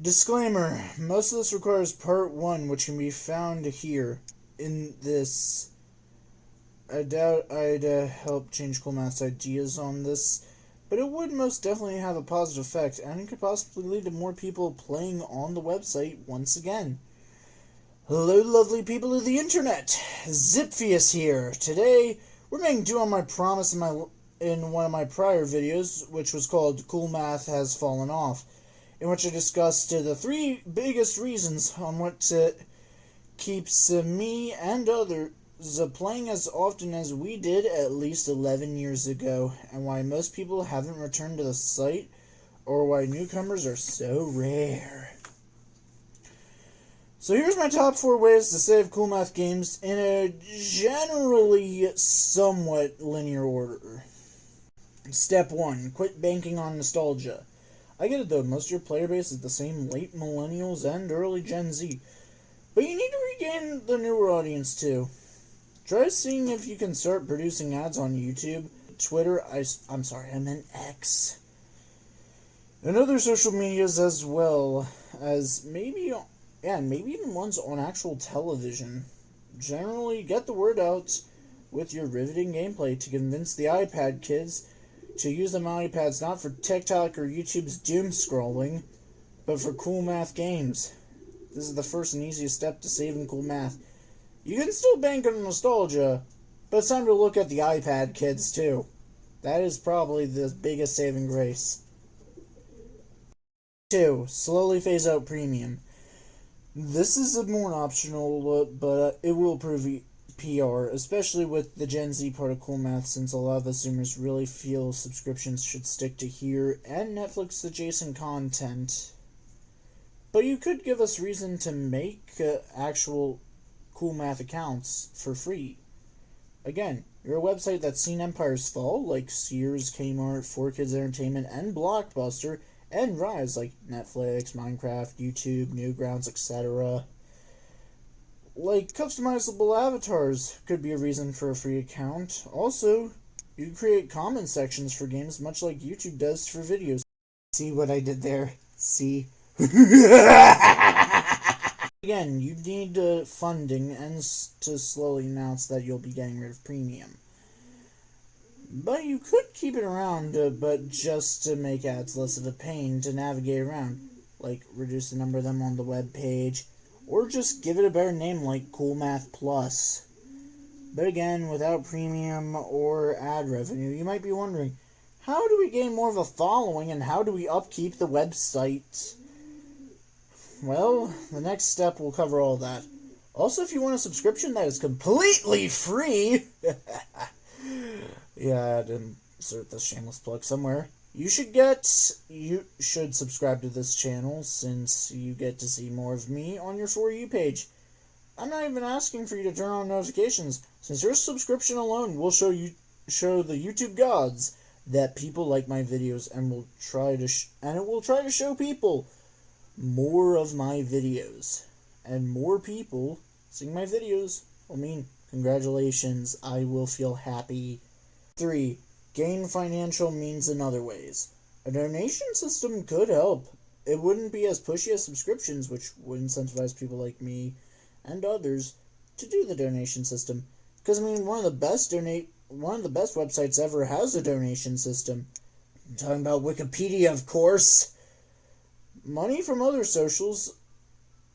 Disclaimer, most of this requires part 1, which can be found here in this. I doubt I'd help change Coolmath's ideas on this, but it would most definitely have a positive effect, and it could possibly lead to more people playing on the website once again. Hello lovely people of the internet, Zipfius here. Today, we're making good on my promise in one of my prior videos, which was called Coolmath Has Fallen Off, in which I discussed the 3 biggest reasons on what keeps me and others playing as often as we did at least 11 years ago, and why most people haven't returned to the site, or why newcomers are so rare. So here's my top 4 ways to save Coolmath games in a generally somewhat linear order. Step 1. Quit banking on nostalgia. I get it though, most of your player base is the same late millennials and early Gen Z, but you need to regain the newer audience too. Try seeing if you can start producing ads on YouTube, Twitter, I meant X, and other social medias, as well as maybe even ones on actual television. Generally, get the word out with your riveting gameplay to convince the iPad kids to use them on iPads not for TikTok or YouTube's doom scrolling, but for Coolmath games. This is the first and easiest step to saving Coolmath. You can still bank on nostalgia, but it's time to look at the iPad kids too. That is probably the biggest saving grace. 2. Slowly phase out premium. This is a more optional, but it will prove PR, especially with the Gen Z part of Coolmath, since a lot of the Zoomers really feel subscriptions should stick to here and Netflix adjacent content. But you could give us reason to make actual Coolmath accounts for free. Again, you're a website that's seen empires fall, like Sears, Kmart, 4Kids Entertainment, and Blockbuster, and rise, like Netflix, Minecraft, YouTube, Newgrounds, etc. Like customizable avatars could be a reason for a free account. Also, you can create comment sections for games, much like YouTube does for videos. See what I did there? See? Again, you need funding and to slowly announce that you'll be getting rid of premium. But you could keep it around, but just to make ads less of a pain to navigate around. Like, reduce the number of them on the web page, or just give it a better name like Coolmath Plus. But again, without premium or ad revenue, you might be wondering, how do we gain more of a following and how do we upkeep the website? Well, the next step will cover all that. Also, if you want a subscription that is completely free, yeah, I had to insert this shameless plug somewhere. You should subscribe to this channel, since you get to see more of me on your For You page. I'm not even asking for you to turn on notifications, since your subscription alone will show the YouTube gods that people like my videos, and will try to show people more of my videos. And more people seeing my videos will mean congratulations, I will feel happy. 3. Gain financial means in other ways. A donation system could help. It wouldn't be as pushy as subscriptions, which would incentivize people like me and others to do the donation system. Because, I mean, one of the best websites ever has a donation system. I'm talking about Wikipedia, of course. Money from other socials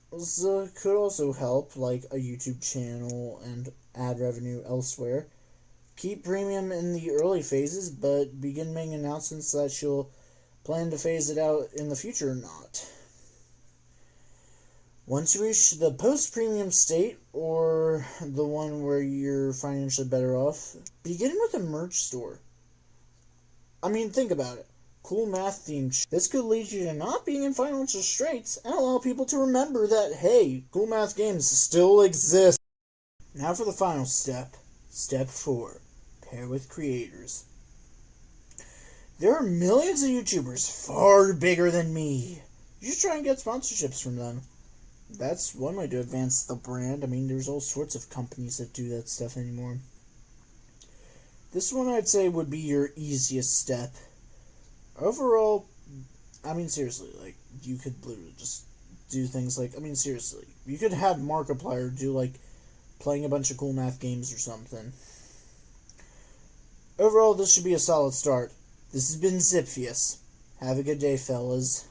could also help, like a YouTube channel and ad revenue elsewhere. Keep premium in the early phases, but begin making announcements that you'll plan to phase it out in the future or not. Once you reach the post-premium state, or the one where you're financially better off, begin with a merch store. I mean, think about it. Coolmath themed. This could lead you to not being in financial straits and allow people to remember that, hey, Coolmath games still exist. Now for the final step. Step 4. Pair with creators. There are millions of YouTubers far bigger than me. You should try and get sponsorships from them. That's one way to advance the brand. I mean, there's all sorts of companies that do that stuff anymore. This one I'd say would be your easiest step. Overall, I mean, seriously, like, you could literally just do things like, I mean, seriously, you could have Markiplier do, like, playing a bunch of Coolmath games or something. Overall, this should be a solid start. This has been Zipfius. Have a good day, fellas.